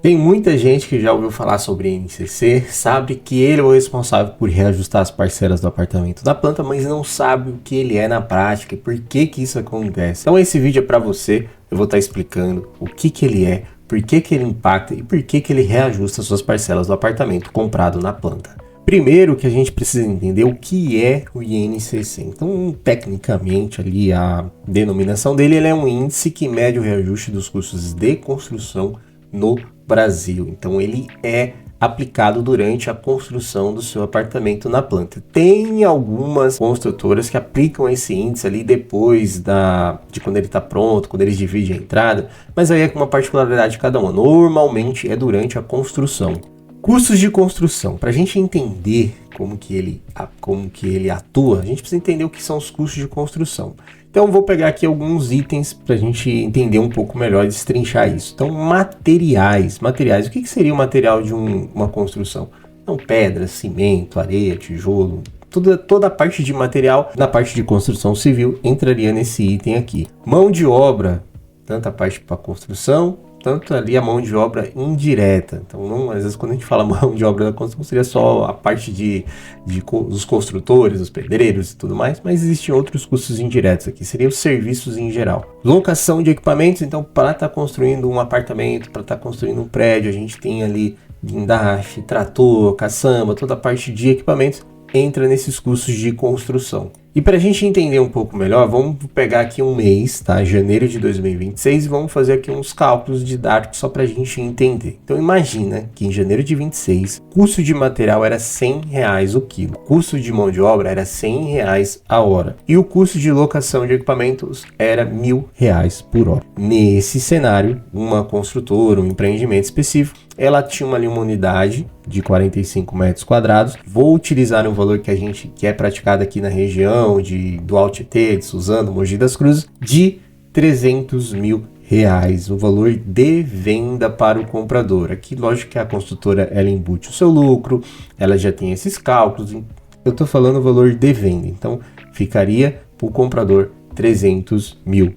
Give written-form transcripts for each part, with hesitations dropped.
Tem muita gente que já ouviu falar sobre INCC, sabe que ele é o responsável por reajustar as parcelas do apartamento da planta, mas não sabe o que ele é na prática e por que que isso acontece. Então esse vídeo é para você, eu vou estar explicando o que que ele é, por que que ele impacta e por que que ele reajusta suas parcelas do apartamento comprado na planta. Primeiro que a gente precisa entender o que é o INCC. Então, tecnicamente, ali a denominação dele ele é um índice que mede o reajuste dos custos de construção no Brasil. Então, ele é aplicado durante a construção do seu apartamento na planta. Tem algumas construtoras que aplicam esse índice ali depois de quando ele está pronto, quando eles dividem a entrada, mas aí é uma particularidade de cada uma. Normalmente é durante a construção. Custos de construção. Para a gente entender como que ele atua, a gente precisa entender o que são os custos de construção. Então vou pegar aqui alguns itens para a gente entender um pouco melhor e destrinchar isso. Então materiais. O que seria o material de uma construção? Então pedra, cimento, areia, tijolo, toda a parte de material na parte de construção civil entraria nesse item aqui. Mão de obra, tanto a parte para construção, tanto ali a mão de obra indireta. Então, não, às vezes quando a gente fala mão de obra da construção, seria só a parte dos construtores, dos pedreiros e tudo mais, mas existem outros custos indiretos aqui, seriam os serviços em geral. Locação de equipamentos, então para estar construindo um apartamento, para estar construindo um prédio, a gente tem ali guindaste, trator, caçamba, toda a parte de equipamentos entra nesses custos de construção. E para a gente entender um pouco melhor, vamos pegar aqui um mês, tá? Janeiro de 2026, e vamos fazer aqui uns cálculos didáticos só para a gente entender. Então imagina que em janeiro de 26, o custo de material era R$100 o quilo, o custo de mão de obra era R$100 a hora e o custo de locação de equipamentos era R$1.000 por hora. Nesse cenário, uma construtora, um empreendimento específico, ela tinha ali uma unidade de 45 metros quadrados. Vou utilizar um valor que é praticado aqui na região do Alto Tietê, de Suzano, Mogi das Cruzes, de R$300 mil, o valor de venda para o comprador. Aqui, lógico que a construtora ela embute o seu lucro, ela já tem esses cálculos. Eu estou falando o valor de venda, então ficaria para o comprador R$300 mil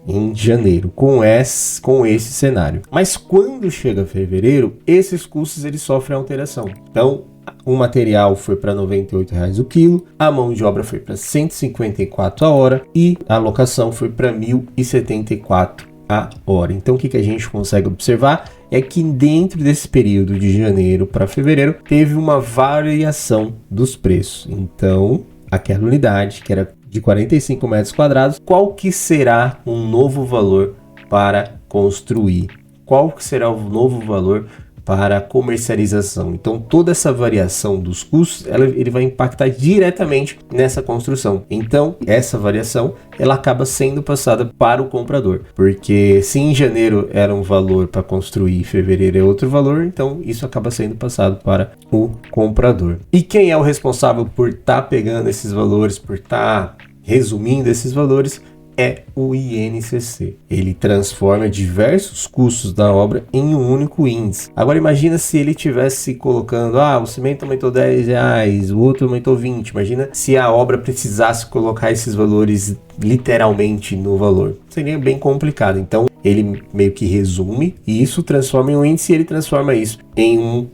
em janeiro, com esse cenário. Mas quando chega fevereiro, esses custos eles sofrem alteração. Então, o material foi para R$98 o quilo, a mão de obra foi para R$154 a hora e a locação foi para R$1.074 a hora. Então, o que a gente consegue observar é que dentro desse período de janeiro para fevereiro, teve uma variação dos preços. Então, aquela unidade que era de 45 metros quadrados, qual que será um novo valor para construir? Qual que será o novo valor para comercialização? Então toda essa variação dos custos, ele vai impactar diretamente nessa construção. Então essa variação, ela acaba sendo passada para o comprador, porque se em janeiro era um valor para construir, em fevereiro é outro valor, então isso acaba sendo passado para o comprador. E quem é o responsável por estar pegando esses valores, por estar resumindo esses valores? É o INCC. Ele transforma diversos custos da obra em um único índice. Agora imagina se ele tivesse colocando, o cimento aumentou R$10, o outro aumentou 20. Imagina se a obra precisasse colocar esses valores literalmente no valor. Seria bem complicado. Então ele meio que resume e isso transforma em um índice, e ele transforma isso em um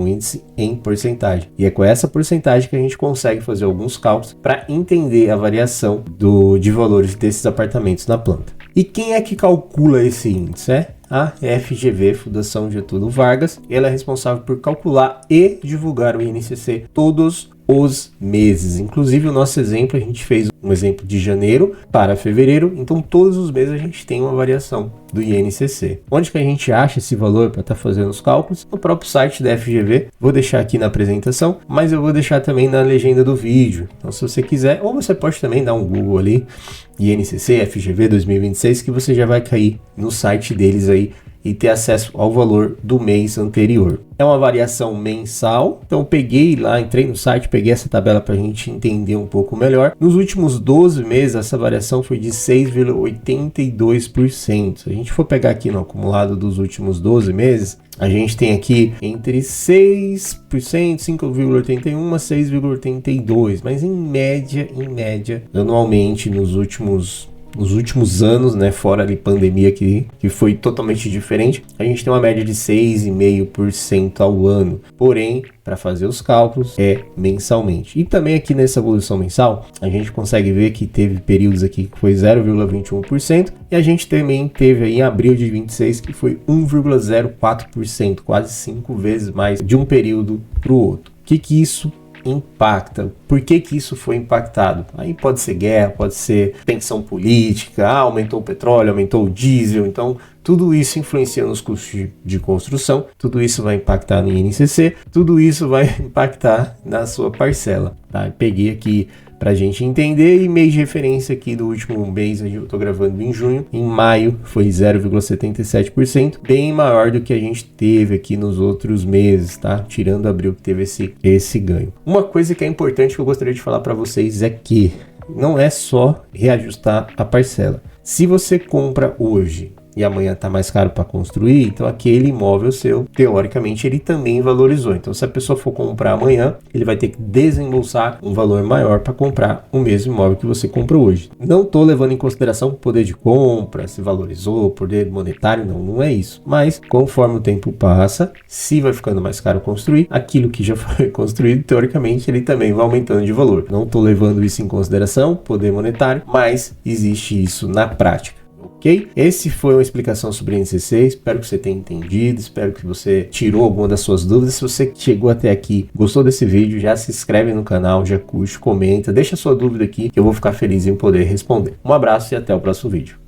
índice em porcentagem. E é com essa porcentagem que a gente consegue fazer alguns cálculos para entender a variação de valores desses apartamentos na planta. E quem é que calcula esse índice? É a FGV, Fundação Getúlio Vargas. Ela é responsável por calcular e divulgar o INCC todos os meses. Inclusive o nosso exemplo, a gente fez um exemplo de janeiro para fevereiro, então todos os meses a gente tem uma variação do INCC. Onde que a gente acha esse valor para estar fazendo os cálculos? No próprio site da FGV, vou deixar aqui na apresentação, mas eu vou deixar também na legenda do vídeo. Então se você quiser, ou você pode também dar um Google ali, INCC, FGV 2026, que você já vai cair no site deles aí e ter acesso ao valor do mês anterior. É uma variação mensal, então peguei lá, entrei no site, peguei essa tabela para a gente entender um pouco melhor. Nos últimos 12 meses, essa variação foi de 6,82%. Se a gente for pegar aqui no acumulado dos últimos 12 meses, a gente tem aqui entre 6%, 5,81% a 6,82%, mas em média, anualmente, nos últimos nos últimos anos, né, fora a pandemia que foi totalmente diferente, a gente tem uma média de 6,5% ao ano. Porém, para fazer os cálculos é mensalmente. E também aqui nessa evolução mensal, a gente consegue ver que teve períodos aqui que foi 0,21% e a gente também teve aí em abril de 26 que foi 1,04%, quase 5 vezes mais de um período para o outro. O que isso impacta? Por que isso foi impactado? Aí pode ser guerra, pode ser tensão política, aumentou o petróleo, aumentou o diesel, então tudo isso influencia nos custos de construção, tudo isso vai impactar no INCC, tudo isso vai impactar na sua parcela, tá? Eu peguei aqui pra gente entender, e mês de referência aqui do último mês, eu tô gravando em junho, em maio foi 0,77%, bem maior do que a gente teve aqui nos outros meses, tá? Tirando abril que teve esse ganho. Uma coisa que é importante que eu gostaria de falar para vocês é que não é só reajustar a parcela. Se você compra hoje e amanhã está mais caro para construir, então aquele imóvel seu, teoricamente, ele também valorizou. Então, se a pessoa for comprar amanhã, ele vai ter que desembolsar um valor maior para comprar o mesmo imóvel que você comprou hoje. Não estou levando em consideração o poder de compra, se valorizou, poder monetário, não é isso. Mas, conforme o tempo passa, se vai ficando mais caro construir, aquilo que já foi construído, teoricamente, ele também vai aumentando de valor. Não estou levando isso em consideração, poder monetário, mas existe isso na prática. Ok? Esse foi uma explicação sobre INCC, espero que você tenha entendido, espero que você tirou alguma das suas dúvidas. Se você chegou até aqui, gostou desse vídeo, já se inscreve no canal, já curte, comenta, deixa sua dúvida aqui que eu vou ficar feliz em poder responder. Um abraço e até o próximo vídeo.